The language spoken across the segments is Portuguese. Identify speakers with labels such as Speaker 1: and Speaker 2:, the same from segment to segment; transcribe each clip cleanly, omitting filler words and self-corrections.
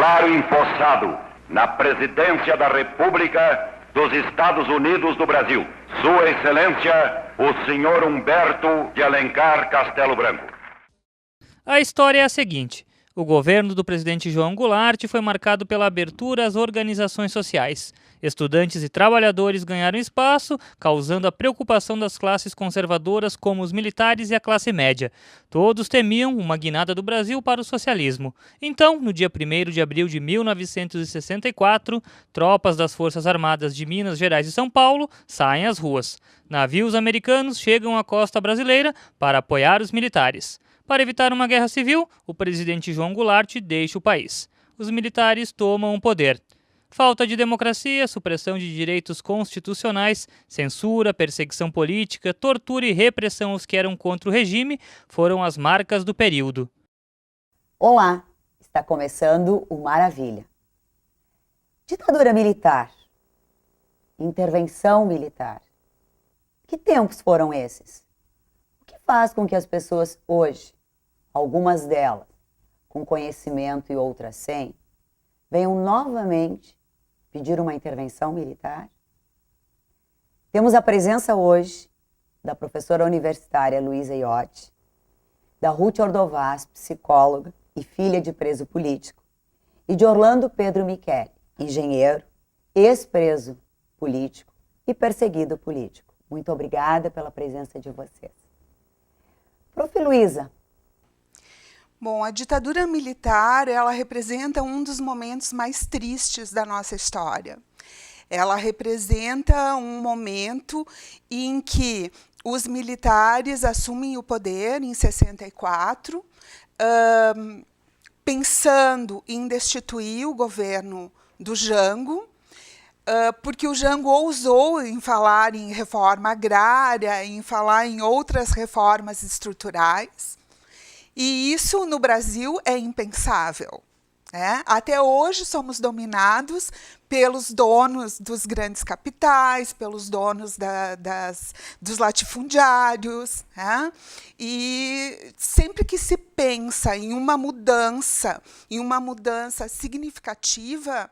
Speaker 1: declaro empossado na presidência da República dos Estados Unidos do Brasil, Sua Excelência, o senhor Humberto de Alencar Castelo Branco.
Speaker 2: A história é a seguinte: o governo do presidente João Goulart foi marcado pela abertura às organizações sociais. Estudantes e trabalhadores ganharam espaço, causando a preocupação das classes conservadoras como os militares e a classe média. Todos temiam uma guinada do Brasil para o socialismo. Então, no dia 1º de abril de 1964, tropas das Forças Armadas de Minas Gerais e São Paulo saem às ruas. Navios americanos chegam à costa brasileira para apoiar os militares. Para evitar uma guerra civil, o presidente João Goulart deixa o país. Os militares tomam o poder. Falta de democracia, supressão de direitos constitucionais, censura, perseguição política, tortura e repressão aos que eram contra o regime foram as marcas do período.
Speaker 3: Olá, está começando o Maravilha. Ditadura militar. Intervenção militar. Que tempos foram esses? O que faz com que as pessoas hoje, algumas delas com conhecimento e outras sem, venham novamente pedir uma intervenção militar? Temos a presença hoje da professora universitária Luísa Iotti, da Ruth Ordovás, psicóloga e filha de preso político, e de Orlando Pedro Micheli, engenheiro, ex-preso político e perseguido político. Muito obrigada pela presença de vocês. Prof. Luísa.
Speaker 4: Bom, a ditadura militar, ela representa um dos momentos mais tristes da nossa história. Ela representa um momento em que os militares assumem o poder em 64, pensando em destituir o governo do Jango, porque o Jango ousou em falar em reforma agrária, em falar em outras reformas estruturais. E isso no Brasil é impensável. Até hoje somos dominados pelos donos dos grandes capitais, pelos donos dos latifundiários. E sempre que se pensa em uma mudança significativa,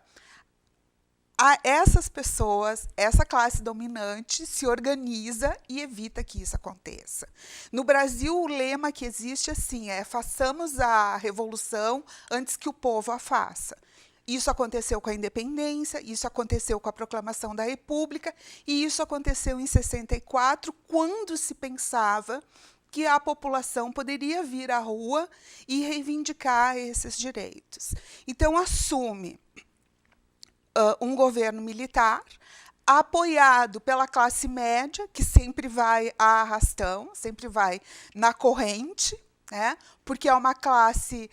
Speaker 4: essas pessoas, essa classe dominante se organiza e evita que isso aconteça. No Brasil, o lema que existe assim é: façamos a revolução antes que o povo a faça. Isso aconteceu com a independência, isso aconteceu com a proclamação da República, e isso aconteceu em 64, quando se pensava que a população poderia vir à rua e reivindicar esses direitos. Então, assume um governo militar, apoiado pela classe média, que sempre vai a arrastão, sempre vai na corrente, porque é uma classe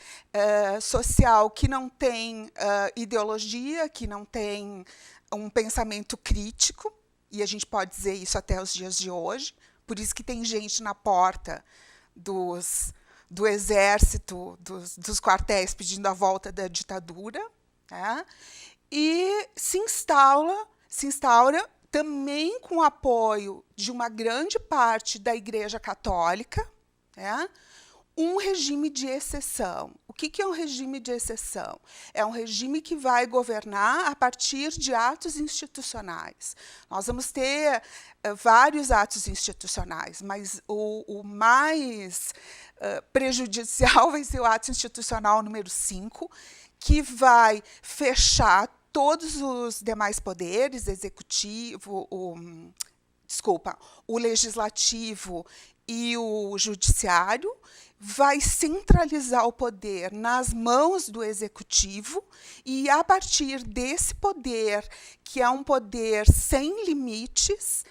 Speaker 4: social que não tem ideologia, que não tem um pensamento crítico, e a gente pode dizer isso até os dias de hoje. Por isso que tem gente na porta do exército, dos quartéis, pedindo a volta da ditadura. E se instaura também com o apoio de uma grande parte da Igreja Católica, um regime de exceção. O que é um regime de exceção? É um regime que vai governar a partir de atos institucionais. Nós vamos ter vários atos institucionais, mas o mais prejudicial vai ser o ato institucional número 5, que vai fechar todos os demais poderes, o legislativo e o judiciário, vai centralizar o poder nas mãos do executivo, e a partir desse poder, que é um poder sem limites,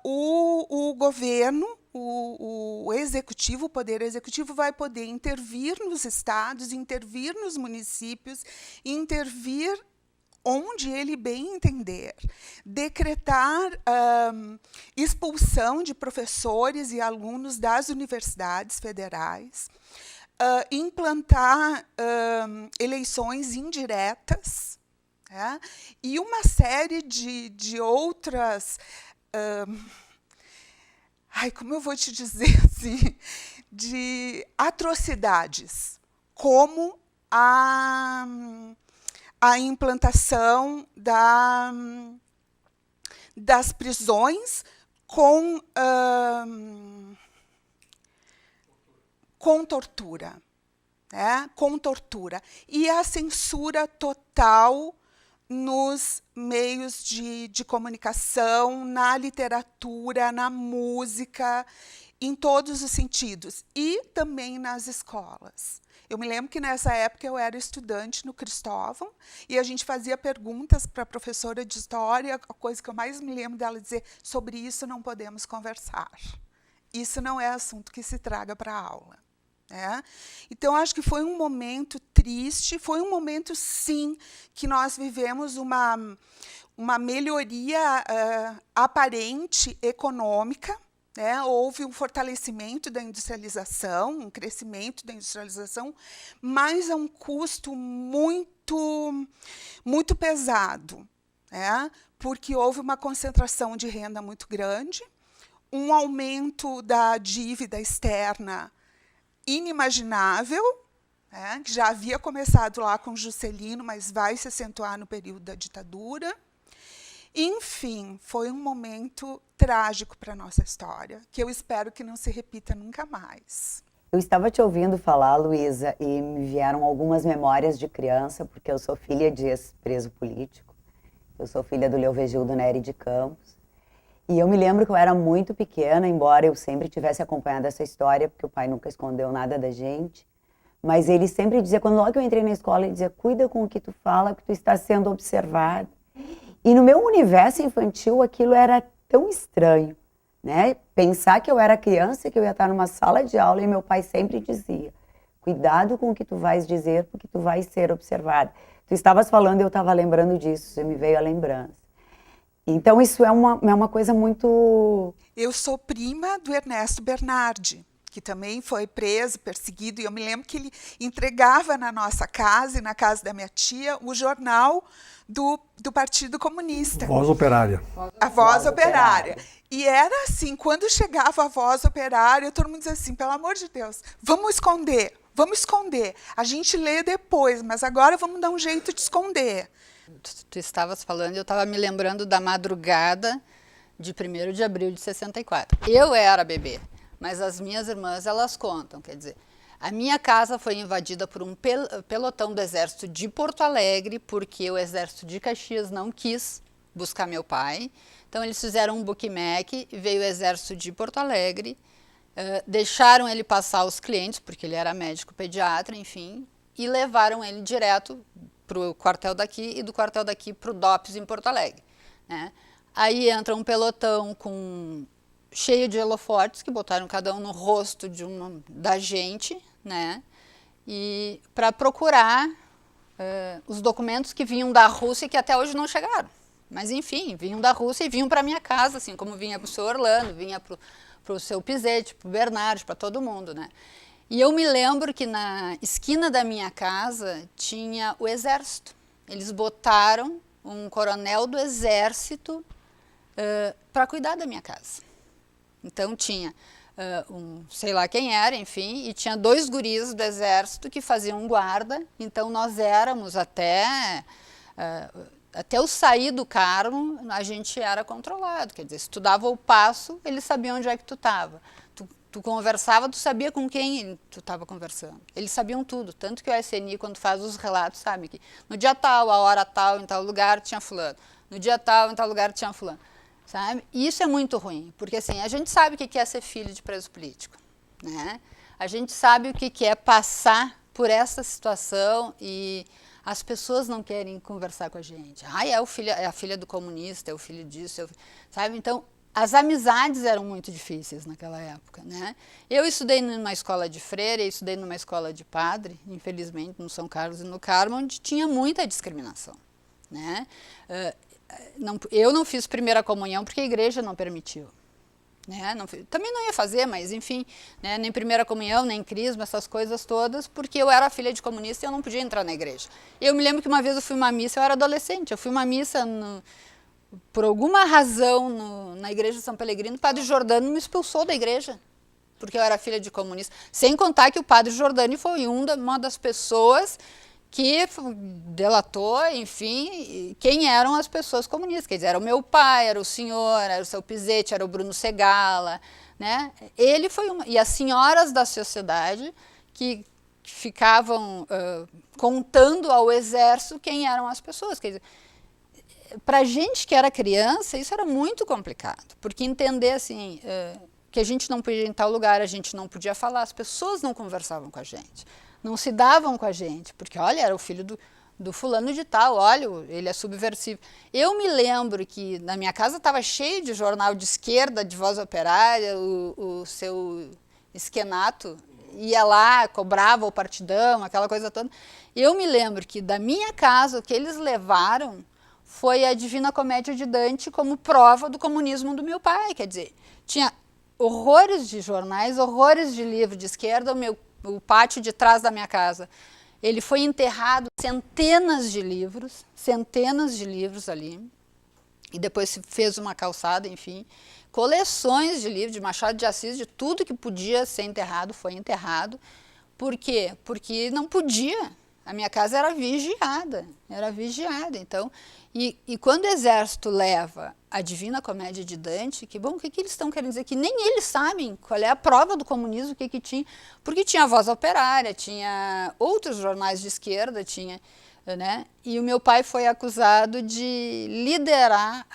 Speaker 4: o governo, o executivo, o poder executivo vai poder intervir nos estados, intervir nos municípios, intervir onde ele bem entender, decretar expulsão de professores e alunos das universidades federais, implantar eleições indiretas, e uma série de outras... como eu vou te dizer assim, de atrocidades, como a implantação das prisões com tortura, né? Com tortura. E a censura total nos meios de comunicação, na literatura, na música, em todos os sentidos. E também nas escolas. Eu me lembro que nessa época eu era estudante no Cristóvão e a gente fazia perguntas para a professora de história, a coisa que eu mais me lembro dela dizer, sobre isso não podemos conversar. Isso não é assunto que se traga para a aula. Então, acho que foi um momento triste, foi um momento, sim, que nós vivemos uma melhoria aparente econômica, né? Houve um fortalecimento da industrialização, um crescimento da industrialização, mas a um custo muito, muito pesado, né? Porque houve uma concentração de renda muito grande, um aumento da dívida externa inimaginável, né? Que já havia começado lá com Juscelino, mas vai se acentuar no período da ditadura. Enfim, foi um momento trágico para a nossa história, que eu espero que não se repita nunca mais.
Speaker 3: Eu estava te ouvindo falar, Luísa, e me vieram algumas memórias de criança, porque eu sou filha de ex-preso político, eu sou filha do Leovigildo Neri de Campos, e eu me lembro que eu era muito pequena, embora eu sempre tivesse acompanhado essa história, porque o pai nunca escondeu nada da gente, mas ele sempre dizia, quando logo eu entrei na escola, ele dizia, cuida com o que tu fala, que tu está sendo observado. E no meu universo infantil, aquilo era tão estranho, né? Pensar que eu era criança, que eu ia estar numa sala de aula e meu pai sempre dizia, cuidado com o que tu vais dizer, porque tu vais ser observada. Tu estavas falando e eu estava lembrando disso, você me veio a lembrança. Então, isso é uma coisa muito...
Speaker 4: Eu sou prima do Ernesto Bernardi, que também foi preso, perseguido, e eu me lembro que ele entregava na nossa casa e na casa da minha tia o jornal do Partido Comunista.
Speaker 5: Voz Operária.
Speaker 4: A Voz Operária. E era assim, quando chegava a Voz Operária, todo mundo dizia assim, pelo amor de Deus, vamos esconder. A gente lê depois, mas agora vamos dar um jeito de esconder.
Speaker 6: Tu estavas falando, eu estava me lembrando da madrugada de 1º de abril de 64. Eu era bebê, mas as minhas irmãs, elas contam, quer dizer, a minha casa foi invadida por um pelotão do Exército de Porto Alegre, porque o Exército de Caxias não quis buscar meu pai. Então, eles fizeram um bookmack, veio o Exército de Porto Alegre, deixaram ele passar os clientes, porque ele era médico pediatra, enfim, e levaram ele direto para o quartel daqui e do quartel daqui para o DOPS em Porto Alegre, né? Aí entra um pelotão cheio de holofotes que botaram cada um no rosto da gente, né? E para procurar os documentos que vinham da Rússia e que até hoje não chegaram. Mas enfim, vinham da Rússia e vinham para minha casa, assim como vinha para o seu Orlando, vinha para o seu Pizete, para o Bernardo, para todo mundo, né? E eu me lembro que na esquina da minha casa tinha o Exército. Eles botaram um coronel do Exército para cuidar da minha casa. Então tinha sei lá quem era, enfim, e tinha 2 guris do Exército que faziam guarda. Então nós éramos até eu sair do Carmo, a gente era controlado. Quer dizer, se tu dava o passo, eles sabiam onde é que tu estava. Tu conversava, tu sabia com quem tu estava conversando. Eles sabiam tudo, tanto que o SNI, quando faz os relatos, sabe que no dia tal, a hora tal, em tal lugar, tinha fulano. No dia tal, em tal lugar, tinha fulano. Sabe? E isso é muito ruim, porque assim, a gente sabe o que é ser filho de preso político, né? A gente sabe o que é passar por essa situação e as pessoas não querem conversar com a gente. É a filha do comunista, é o filho disso, sabe? Então, as amizades eram muito difíceis naquela época, né? Eu estudei numa escola de freira, estudei numa escola de padre, infelizmente, no São Carlos e no Carmo, onde tinha muita discriminação, né? Eu não fiz primeira comunhão porque a igreja não permitiu, né? Também não ia fazer, mas enfim, né? Nem primeira comunhão, nem crisma, essas coisas todas, porque eu era filha de comunista e eu não podia entrar na igreja. Eu me lembro que uma vez eu fui uma missa, eu era adolescente, eu fui uma missa por alguma razão na igreja de São Pelegrino, o padre Jordano me expulsou da igreja, porque eu era filha de comunista. Sem contar que o padre Jordano foi uma das pessoas que delatou, enfim, quem eram as pessoas comunistas. Quer dizer, era o meu pai, era o senhor, era o seu Pizzetti, era o Bruno Segala, né? Ele foi e as senhoras da sociedade que ficavam contando ao exército quem eram as pessoas. Quer dizer, para a gente que era criança, isso era muito complicado, porque entender assim, que a gente não podia ir em tal lugar, a gente não podia falar, as pessoas não conversavam com a gente, não se davam com a gente, porque, olha, era o filho do fulano de tal, olha, ele é subversivo. Eu me lembro que na minha casa estava cheio de jornal de esquerda, de Voz Operária, o seu Esquenato ia lá, cobrava o partidão, aquela coisa toda. Eu me lembro que da minha casa, o que eles levaram foi a Divina Comédia de Dante como prova do comunismo do meu pai. Quer dizer, tinha horrores de jornais, horrores de livro de esquerda, o pátio de trás da minha casa. Ele foi enterrado centenas de livros ali, e depois se fez uma calçada, enfim, coleções de livros de Machado de Assis, de tudo que podia ser enterrado, foi enterrado. Por quê? Porque não podia. A minha casa era vigiada, então, e quando o exército leva a Divina Comédia de Dante, que bom, o que eles estão querendo dizer? Que nem eles sabem qual é a prova do comunismo, o que tinha, porque tinha a Voz Operária, tinha outros jornais de esquerda, tinha, né? E o meu pai foi acusado de liderar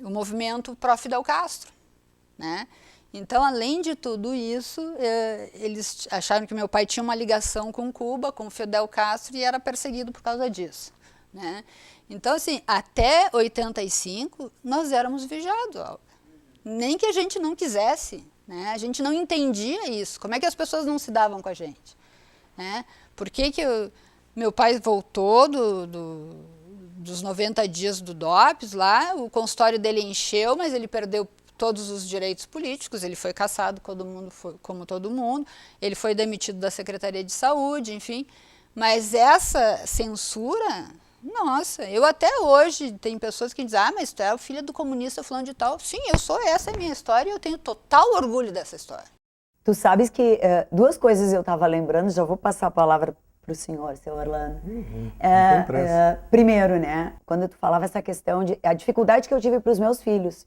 Speaker 6: o movimento pró-Fidel Castro, né? Então, além de tudo isso, eles acharam que meu pai tinha uma ligação com Cuba, com Fidel Castro, e era perseguido por causa disso, né? Então, assim, até 85, nós éramos vigiados, nem que a gente não quisesse, né? A gente não entendia isso. Como é que as pessoas não se davam com a gente, né? Por que meu pai voltou dos 90 dias do DOPS lá, o consultório dele encheu, mas ele perdeu todos os direitos políticos, ele foi cassado como todo mundo, ele foi demitido da Secretaria de Saúde, enfim. Mas essa censura, nossa, eu até hoje, tem pessoas que dizem, mas tu é o filho do comunista fulano de tal. Sim, eu sou, essa é a minha história e eu tenho total orgulho dessa história.
Speaker 3: Tu sabes que duas coisas eu estava lembrando, já vou passar a palavra para o senhor, seu Orlando. Primeiro, né, quando tu falava essa questão de a dificuldade que eu tive para os meus filhos.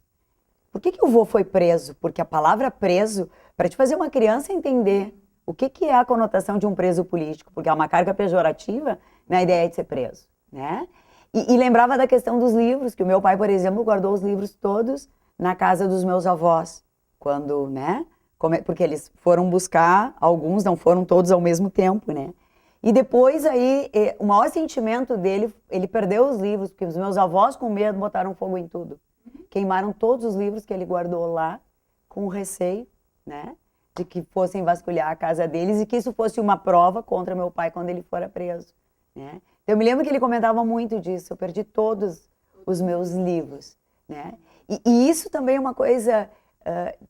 Speaker 3: Por que o vô foi preso? Porque a palavra preso, para te fazer uma criança entender o que é a conotação de um preso político, porque é uma carga pejorativa na ideia de ser preso, né? E lembrava da questão dos livros, que o meu pai, por exemplo, guardou os livros todos na casa dos meus avós, quando, né? Porque eles foram buscar, alguns não foram todos ao mesmo tempo, né? E depois aí, o maior sentimento dele, ele perdeu os livros, porque os meus avós com medo botaram fogo em tudo. Queimaram todos os livros que ele guardou lá, com receio, né, de que fossem vasculhar a casa deles e que isso fosse uma prova contra meu pai quando ele fora preso, né. Eu me lembro que ele comentava muito disso, eu perdi todos os meus livros, né. E isso também é uma coisa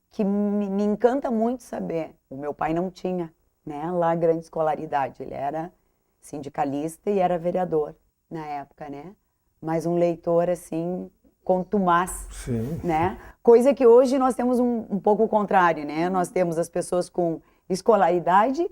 Speaker 3: que me encanta muito saber. O meu pai não tinha, né, lá grande escolaridade, ele era sindicalista e era vereador na época, né, mas um leitor assim contumaz, né? Coisa que hoje nós temos um pouco o contrário, né? Nós temos as pessoas com escolaridade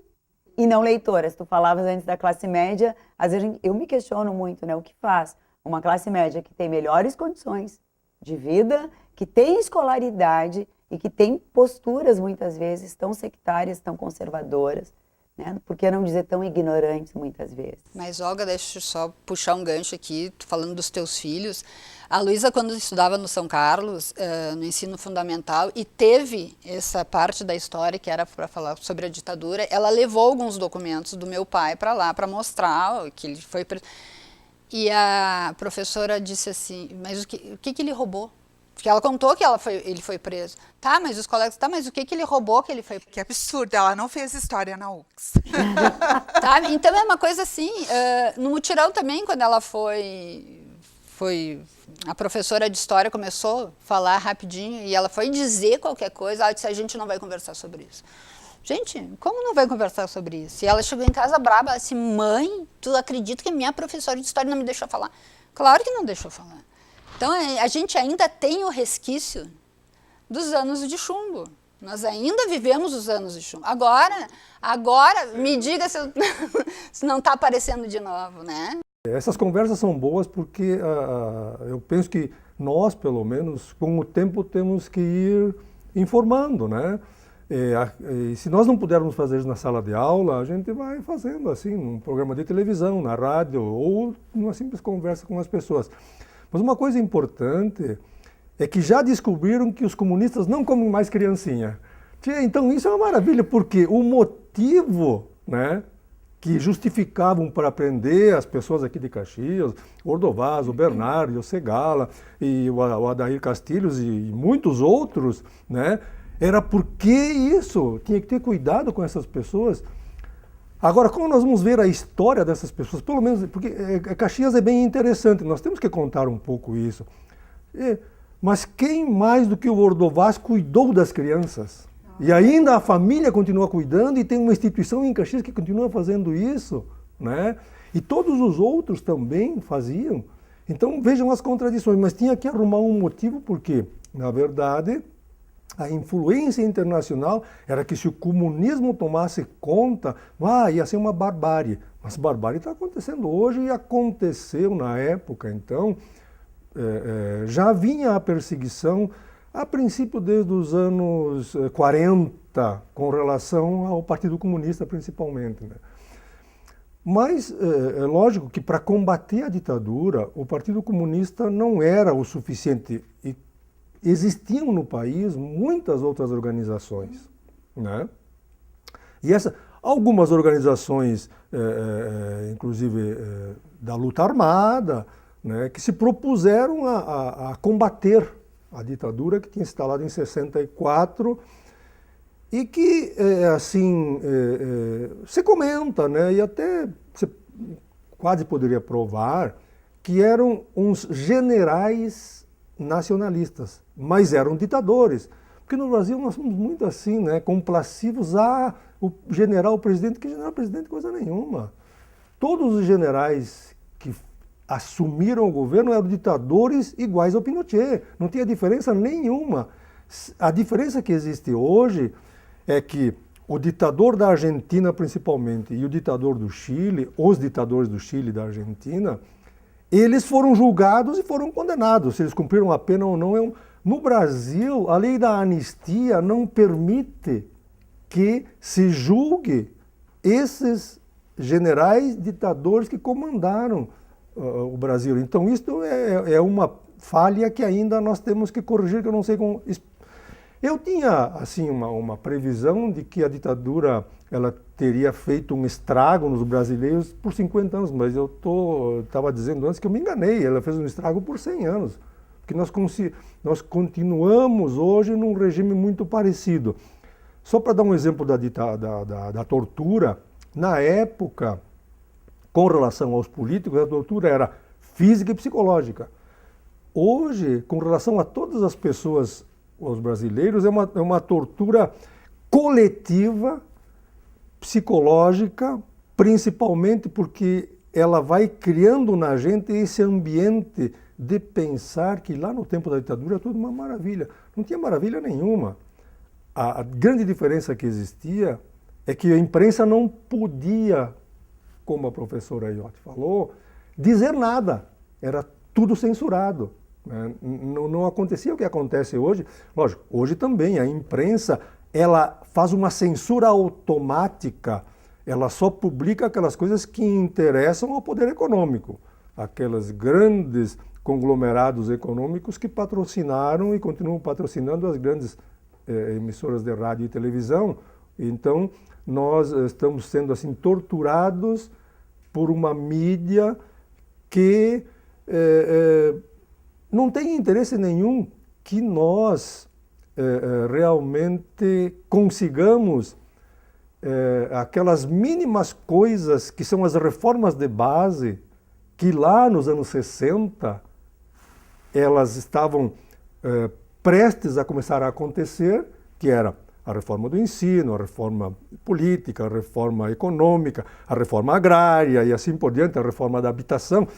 Speaker 3: e não leitoras. Tu falavas antes da classe média, às vezes eu me questiono muito, né? O que faz uma classe média que tem melhores condições de vida, que tem escolaridade e que tem posturas muitas vezes tão sectárias, tão conservadoras, né? Por que não dizer tão ignorantes muitas vezes?
Speaker 6: Mas, Olga, deixa eu só puxar um gancho aqui, falando dos teus filhos. A Luísa, quando estudava no São Carlos, no ensino fundamental, e teve essa parte da história que era para falar sobre a ditadura, ela levou alguns documentos do meu pai para lá, para mostrar que ele foi preso. E a professora disse assim, mas o que ele roubou? Porque ela contou que ele foi preso. Tá, mas os colegas, mas o que ele roubou que ele foi preso?
Speaker 4: Que absurdo, ela não fez história na UX.
Speaker 6: Tá, então é uma coisa assim, no mutirão também, quando ela a professora de história começou a falar rapidinho e ela foi dizer qualquer coisa, ela disse, a gente não vai conversar sobre isso. Gente, como não vai conversar sobre isso? E ela chegou em casa braba, ela disse, mãe, tu acredita que a minha professora de história não me deixou falar? Claro que não deixou falar. Então, a gente ainda tem o resquício dos anos de chumbo, Nós ainda vivemos os anos de chumbo. Agora me diga se não está aparecendo de novo, né?
Speaker 5: Essas conversas são boas porque eu penso que nós, pelo menos, com o tempo temos que ir informando, né? E se nós não pudermos fazer isso na sala de aula, a gente vai fazendo assim, num programa de televisão, na rádio, ou numa simples conversa com as pessoas. Mas uma coisa importante é que já descobriram que os comunistas não comem mais criancinha. Então isso é uma maravilha, porque o motivo, né, que justificavam para prender as pessoas aqui de Caxias, o Ordovás, o Bernardo, o Segala, e o Adair Castilhos e muitos outros, né, era porque isso, tinha que ter cuidado com essas pessoas. Agora, como nós vamos ver a história dessas pessoas, pelo menos, porque Caxias é bem interessante, nós temos que contar um pouco isso. Mas quem mais do que o Ordovás cuidou das crianças? E ainda a família continua cuidando e tem uma instituição em Caxias que continua fazendo isso, né? E todos os outros também faziam. Então vejam as contradições, mas tinha que arrumar um motivo porque, na verdade, a influência internacional era que se o comunismo tomasse conta, ia ser uma barbárie. Mas barbárie está acontecendo hoje e aconteceu na época, então já vinha a perseguição, a princípio desde os anos 40, com relação ao Partido Comunista principalmente, né? Mas é lógico que para combater a ditadura, o Partido Comunista não era o suficiente. E existiam no país muitas outras organizações, né? E algumas organizações, inclusive da luta armada, né, que se propuseram a combater a ditadura que tinha se instalado em 64 e que, se comenta, né, e até você quase poderia provar que eram uns generais nacionalistas, mas eram ditadores. Porque no Brasil nós somos muito assim, né, complacivos o general, o presidente, que general, presidente, coisa nenhuma. Todos os generais que assumiram o governo eram ditadores iguais ao Pinochet, não tinha diferença nenhuma. A diferença que existe hoje é que o ditador da Argentina, principalmente, e o ditador do Chile, os ditadores do Chile e da Argentina, eles foram julgados e foram condenados, se eles cumpriram a pena ou não. No Brasil, a lei da anistia não permite que se julgue esses generais ditadores que comandaram o Brasil. Então, isso é uma falha que ainda nós temos que corrigir, que eu não sei como... Eu tinha, assim, uma previsão de que a ditadura ela teria feito um estrago nos brasileiros por 50 anos, mas eu estava dizendo antes que eu me enganei, ela fez um estrago por 100 anos, porque nós continuamos hoje num regime muito parecido. Só para dar um exemplo da tortura, na época, com relação aos políticos, a tortura era física e psicológica. Hoje, com relação a todas as pessoas, os brasileiros, é uma tortura coletiva, psicológica, principalmente porque ela vai criando na gente esse ambiente de pensar que lá no tempo da ditadura tudo uma maravilha. Não tinha maravilha nenhuma. A grande diferença que existia é que a imprensa não podia, como a professora Iotti falou, dizer nada. Era tudo censurado. Não acontecia o que acontece hoje. Lógico, hoje também a imprensa ela faz uma censura automática. Ela só publica aquelas coisas que interessam ao poder econômico. Aqueles grandes conglomerados econômicos que patrocinaram e continuam patrocinando as grandes emissoras de rádio e televisão. Então, nós estamos sendo assim torturados por uma mídia que não tem interesse nenhum que nós realmente consigamos aquelas mínimas coisas que são as reformas de base, que lá nos anos 60 elas estavam prestes a começar a acontecer, que era a reforma do ensino, a reforma política, a reforma econômica, a reforma agrária e assim por diante, a reforma da habitação.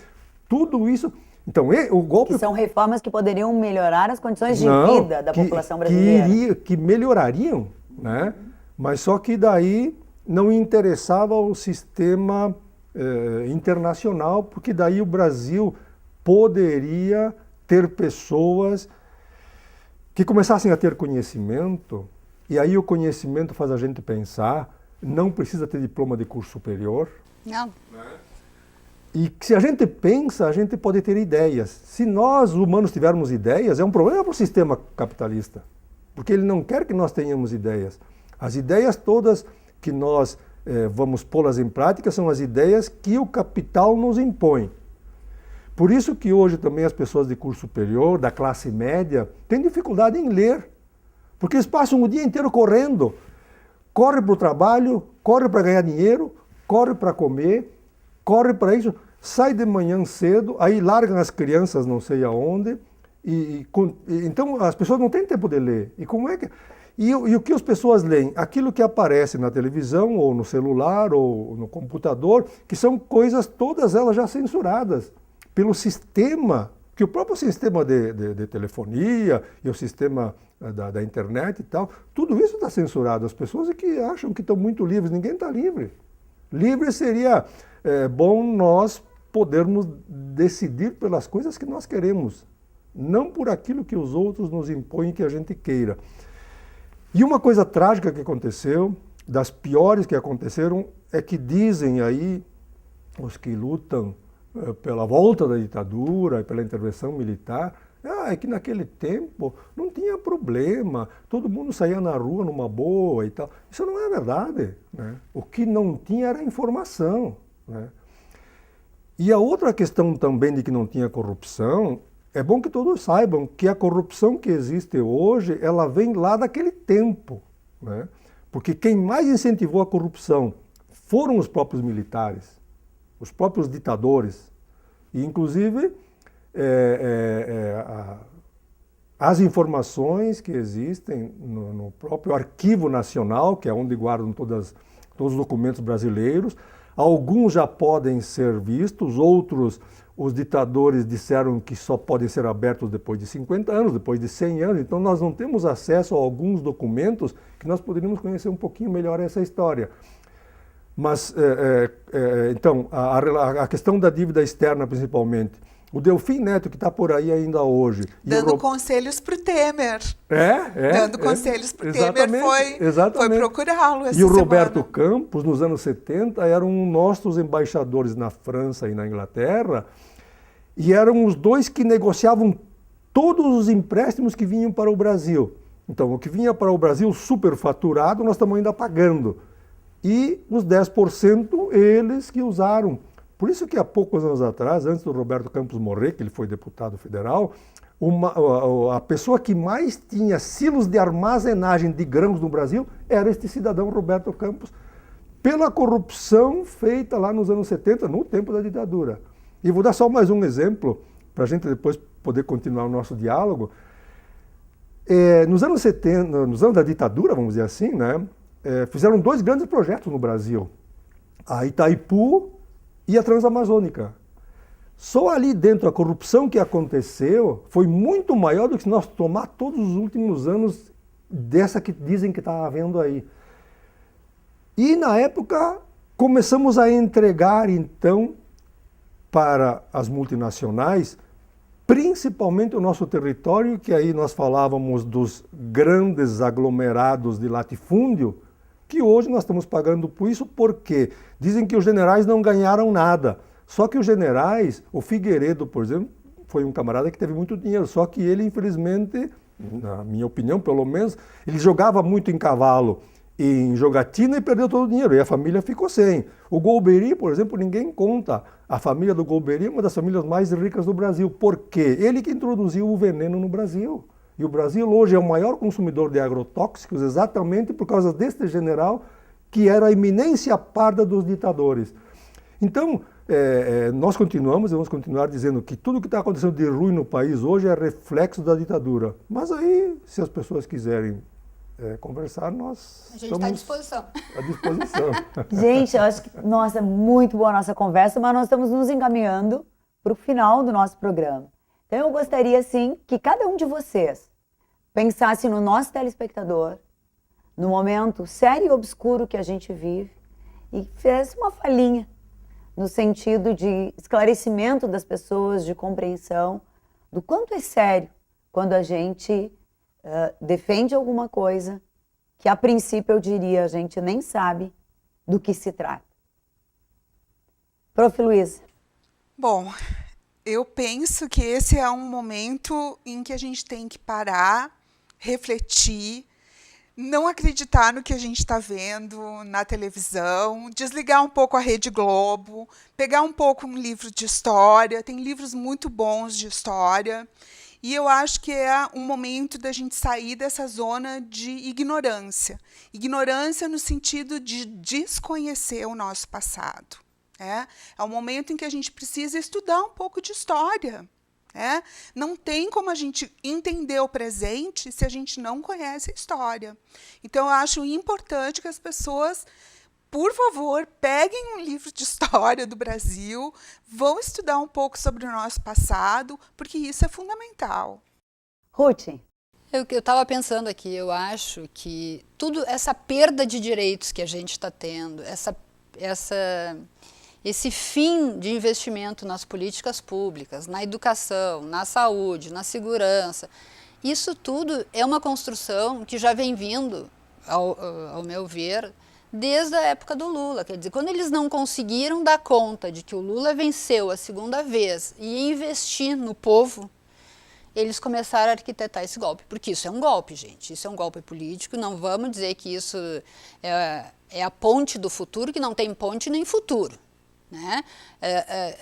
Speaker 5: Tudo isso Então, o golpe...
Speaker 3: Que são reformas que poderiam melhorar as condições de vida da população brasileira.
Speaker 5: Que melhorariam, né? Mas só que daí não interessava o sistema internacional, porque daí o Brasil poderia ter pessoas que começassem a ter conhecimento, e aí o conhecimento faz a gente pensar, não precisa ter diploma de curso superior.
Speaker 6: Não.
Speaker 5: E se a gente pensa, a gente pode ter ideias. Se nós, humanos, tivermos ideias, é um problema para o sistema capitalista, porque ele não quer que nós tenhamos ideias. As ideias todas que nós vamos pô-las em prática são as ideias que o capital nos impõe. Por isso que hoje também as pessoas de curso superior, da classe média, têm dificuldade em ler, porque eles passam o dia inteiro correndo. Corre para o trabalho, corre para ganhar dinheiro, corre para comer, corre para isso, sai de manhã cedo, aí largam as crianças não sei aonde, então as pessoas não têm tempo de ler. E como é que... E o que as pessoas leem? Aquilo que aparece na televisão, ou no celular, ou no computador, que são coisas todas elas já censuradas pelo sistema, que o próprio sistema de telefonia e o sistema da internet e tal, tudo isso está censurado. As pessoas é que acham que estão muito livres, ninguém está livre. Livre seria bom nós podermos decidir pelas coisas que nós queremos, não por aquilo que os outros nos impõem que a gente queira. E uma coisa trágica que aconteceu, das piores que aconteceram, é que dizem aí os que lutam pela volta da ditadura e pela intervenção militar, é que naquele tempo não tinha problema, todo mundo saía na rua numa boa e tal. Isso não é verdade, né? O que não tinha era informação, né? E a outra questão também de que não tinha corrupção, é bom que todos saibam que a corrupção que existe hoje, ela vem lá daquele tempo, né? Porque quem mais incentivou a corrupção foram os próprios militares, os próprios ditadores. E, inclusive, as informações que existem no próprio Arquivo Nacional, que é onde guardam todos os documentos brasileiros, alguns já podem ser vistos, outros os ditadores disseram que só podem ser abertos depois de 50 anos, depois de 100 anos, então nós não temos acesso a alguns documentos que nós poderíamos conhecer um pouquinho melhor essa história. Mas, então, a questão da dívida externa, principalmente, o Delfim Neto, que está por aí ainda hoje...
Speaker 4: Dando conselhos para o Temer. Dando conselhos para o Temer, foi procurá-lo essa semana.
Speaker 5: E o Roberto Campos, nos anos 70, eram nossos embaixadores na França e na Inglaterra, e eram os dois que negociavam todos os empréstimos que vinham para o Brasil. Então, o que vinha para o Brasil superfaturado, nós estamos ainda pagando. E os 10% eles que usaram. Por isso que há poucos anos atrás, antes do Roberto Campos morrer, que ele foi deputado federal, a pessoa que mais tinha silos de armazenagem de grãos no Brasil era este cidadão Roberto Campos, pela corrupção feita lá nos anos 70, no tempo da ditadura. E vou dar só mais um exemplo, para a gente depois poder continuar o nosso diálogo. Nos anos 70, nos anos da ditadura, vamos dizer assim, né, fizeram dois grandes projetos no Brasil, a Itaipu e a Transamazônica. Só ali dentro a corrupção que aconteceu foi muito maior do que se nós tomar todos os últimos anos dessa que dizem que está havendo aí. E na época começamos a entregar então para as multinacionais, principalmente o nosso território, que aí nós falávamos dos grandes aglomerados de latifúndio, que hoje nós estamos pagando por isso, porque dizem que os generais não ganharam nada. Só que os generais, o Figueiredo, por exemplo, foi um camarada que teve muito dinheiro, só que ele, infelizmente, na minha opinião, pelo menos, ele jogava muito em cavalo, em jogatina e perdeu todo o dinheiro, e a família ficou sem. O Golbery, por exemplo, ninguém conta. A família do Golbery é uma das famílias mais ricas do Brasil. Por quê? Ele que introduziu o veneno no Brasil. E o Brasil hoje é o maior consumidor de agrotóxicos exatamente por causa deste general que era a eminência parda dos ditadores. Então, nós vamos continuar dizendo que tudo que está acontecendo de ruim no país hoje é reflexo da ditadura. Mas aí, se as pessoas quiserem conversar, nós
Speaker 6: a gente está à disposição.
Speaker 3: Gente, eu acho que, nossa, muito boa a nossa conversa, mas nós estamos nos encaminhando para o final do nosso programa. Então eu gostaria, sim, que cada um de vocês pensasse no nosso telespectador, no momento sério e obscuro que a gente vive, e fizesse uma falinha no sentido de esclarecimento das pessoas, de compreensão do quanto é sério quando a gente defende alguma coisa que, a princípio, eu diria, a gente nem sabe do que se trata. Prof. Luísa.
Speaker 4: Bom, eu penso que esse é um momento em que a gente tem que parar, refletir, não acreditar no que a gente está vendo na televisão, desligar um pouco a Rede Globo, pegar um pouco um livro de história, tem livros muito bons de história, e eu acho que é um momento da gente sair dessa zona de ignorância. Ignorância no sentido de desconhecer o nosso passado. É um momento em que a gente precisa estudar um pouco de história. Não tem como a gente entender o presente se a gente não conhece a história. Então, eu acho importante que as pessoas, por favor, peguem um livro de história do Brasil, vão estudar um pouco sobre o nosso passado, porque isso é fundamental.
Speaker 3: Ruth.
Speaker 6: Eu estava pensando aqui, eu acho que tudo essa perda de direitos que a gente está tendo, esse fim de investimento nas políticas públicas, na educação, na saúde, na segurança, isso tudo é uma construção que já vem vindo, ao meu ver, desde a época do Lula. Quer dizer, quando eles não conseguiram dar conta de que o Lula venceu a segunda vez e investir no povo, eles começaram a arquitetar esse golpe. Porque isso é um golpe, gente. Isso é um golpe político. Não vamos dizer que isso é a ponte do futuro, que não tem ponte nem futuro.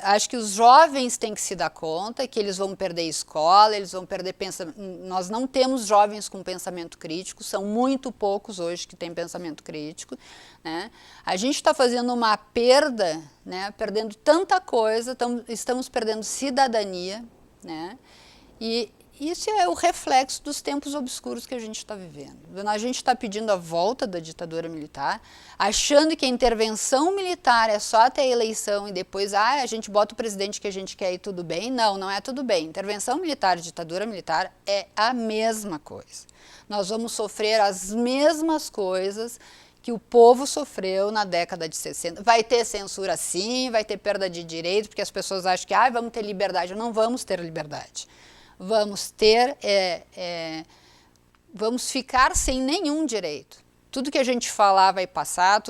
Speaker 6: Acho que os jovens têm que se dar conta que eles vão perder escola, eles vão perder pensamento. Nós não temos jovens com pensamento crítico, são muito poucos hoje que têm pensamento crítico. A gente está fazendo uma perda, perdendo tanta coisa, estamos perdendo cidadania, e isso é o reflexo dos tempos obscuros que a gente está vivendo. A gente está pedindo a volta da ditadura militar, achando que a intervenção militar é só até a eleição e depois a gente bota o presidente que a gente quer e tudo bem. Não, não é tudo bem. Intervenção militar e ditadura militar é a mesma coisa. Nós vamos sofrer as mesmas coisas que o povo sofreu na década de 60. Vai ter censura sim, vai ter perda de direito, porque as pessoas acham que vamos ter liberdade. Não vamos ter liberdade. Vamos vamos ficar sem nenhum direito. Tudo que a gente falar vai passar,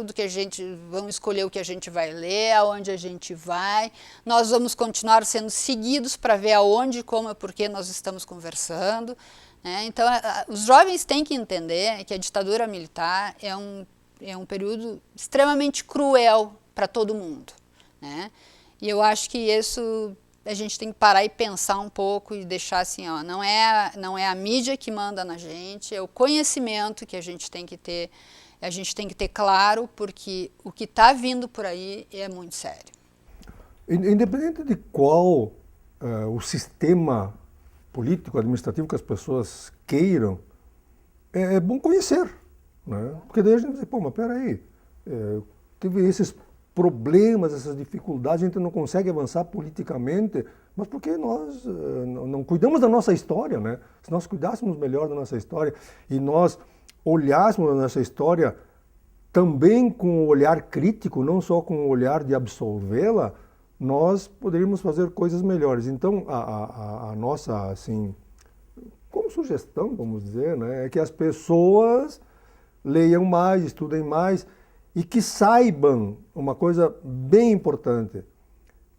Speaker 6: vamos escolher o que a gente vai ler, aonde a gente vai. Nós vamos continuar sendo seguidos para ver aonde, como e por que nós estamos conversando. Então, os jovens têm que entender que a ditadura militar é um período extremamente cruel para todo mundo. E eu acho que isso a gente tem que parar e pensar um pouco e deixar assim, não é a mídia que manda na gente, é o conhecimento que a gente tem que ter claro, porque o que está vindo por aí é muito sério.
Speaker 5: Independente de qual o sistema político, administrativo que as pessoas queiram, é bom conhecer, Porque daí a gente diz, mas peraí, teve esses problemas, essas dificuldades, a gente não consegue avançar politicamente, mas porque nós não cuidamos da nossa história, Se nós cuidássemos melhor da nossa história e nós olhássemos a nossa história também com um olhar crítico, não só com o olhar de absolvê-la, nós poderíamos fazer coisas melhores. Então, a nossa, assim, como sugestão, vamos dizer, é que as pessoas leiam mais, estudem mais, e que saibam uma coisa bem importante,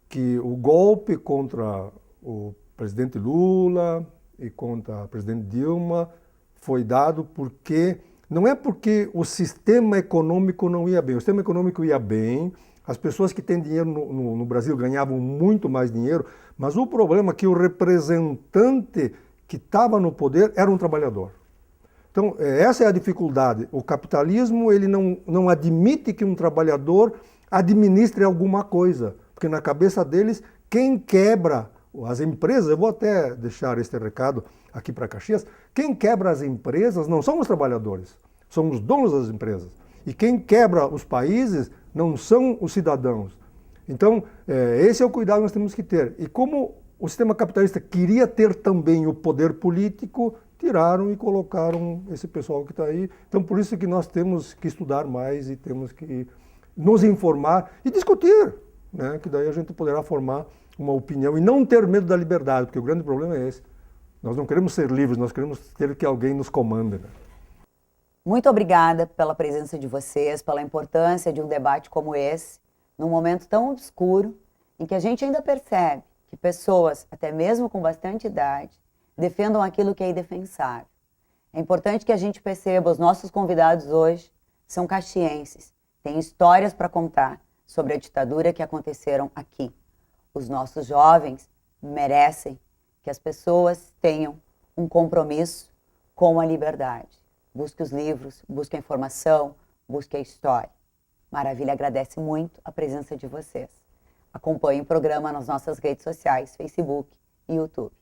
Speaker 5: que o golpe contra o presidente Lula e contra a presidente Dilma foi dado porque, não é porque o sistema econômico não ia bem, o sistema econômico ia bem, as pessoas que têm dinheiro no Brasil ganhavam muito mais dinheiro, mas o problema é que o representante que estava no poder era um trabalhador. Então, essa é a dificuldade. O capitalismo ele não admite que um trabalhador administre alguma coisa, porque na cabeça deles, quem quebra as empresas, eu vou até deixar este recado aqui para Caxias, quem quebra as empresas não são os trabalhadores, são os donos das empresas. E quem quebra os países não são os cidadãos. Então, esse é o cuidado que nós temos que ter. E como o sistema capitalista queria ter também o poder político, tiraram e colocaram esse pessoal que está aí. Então, por isso que nós temos que estudar mais e temos que nos informar e discutir, né? Que daí a gente poderá formar uma opinião e não ter medo da liberdade, porque o grande problema é esse. Nós não queremos ser livres, nós queremos ter que alguém nos comande, né?
Speaker 3: Muito obrigada pela presença de vocês, pela importância de um debate como esse, num momento tão obscuro, em que a gente ainda percebe que pessoas, até mesmo com bastante idade, defendam aquilo que é indefensável. É importante que a gente perceba, os nossos convidados hoje são caxienses, têm histórias para contar sobre a ditadura que aconteceram aqui. Os nossos jovens merecem que as pessoas tenham um compromisso com a liberdade. Busque os livros, busque a informação, busque a história. Maravilha agradece muito a presença de vocês. Acompanhe o programa nas nossas redes sociais, Facebook e YouTube.